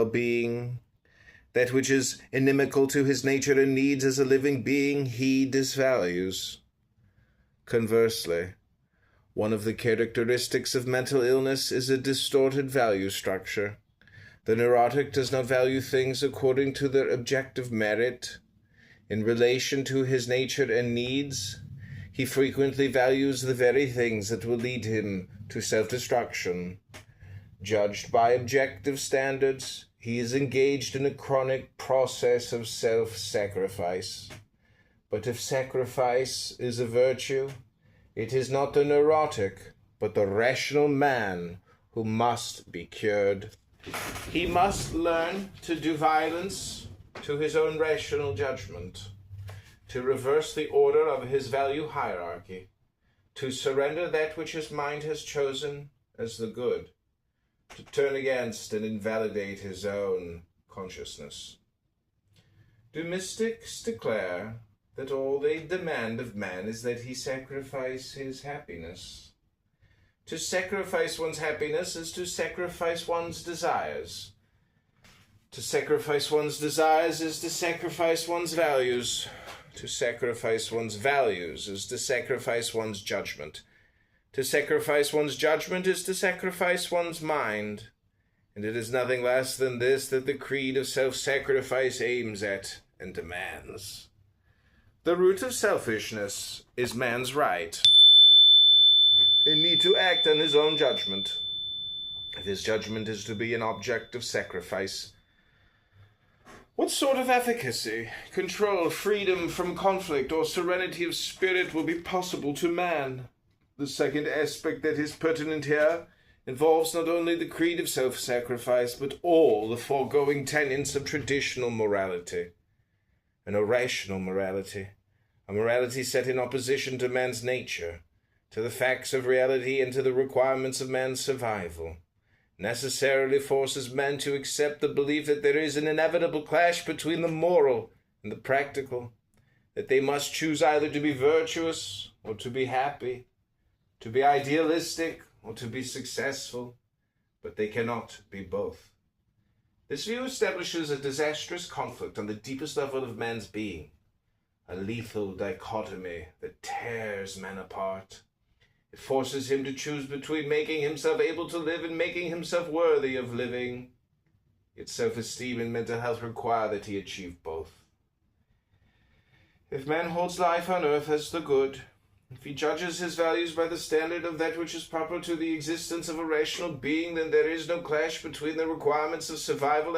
well-being. That which is inimical to his nature and needs as a living being, he disvalues. Conversely, one of the characteristics of mental illness is a distorted value structure. The neurotic does not value things according to their objective merit. In relation to his nature and needs, he frequently values the very things that will lead him to self-destruction. Judged by objective standards, he is engaged in a chronic process of self-sacrifice. But if sacrifice is a virtue, it is not the neurotic, but the rational man who must be cured. He must learn to do violence to his own rational judgment, to reverse the order of his value hierarchy, to surrender that which his mind has chosen as the good, to turn against and invalidate his own consciousness. Do mystics declare that all they demand of man is that he sacrifice his happiness? To sacrifice one's happiness is to sacrifice one's desires. To sacrifice one's desires is to sacrifice one's values. To sacrifice one's values is to sacrifice one's judgment. To sacrifice one's judgment is to sacrifice one's mind. And it is nothing less than this that the creed of self-sacrifice aims at and demands. The root of selfishness is man's right and need to act on his own judgment. If his judgment is to be an object of sacrifice, what sort of efficacy, control, freedom from conflict, or serenity of spirit will be possible to man? The second aspect that is pertinent here involves not only the creed of self-sacrifice, but all the foregoing tenets of traditional morality. An irrational morality, a morality set in opposition to man's nature, to the facts of reality, and to the requirements of man's survival, necessarily forces men to accept the belief that there is an inevitable clash between the moral and the practical, that they must choose either to be virtuous or to be happy, to be idealistic or to be successful, but they cannot be both. This view establishes a disastrous conflict on the deepest level of man's being, a lethal dichotomy that tears man apart. It forces him to choose between making himself able to live and making himself worthy of living. Yet self-esteem and mental health require that he achieve both. If man holds life on earth as the good, if he judges his values by the standard of that which is proper to the existence of a rational being, then there is no clash between the requirements of survival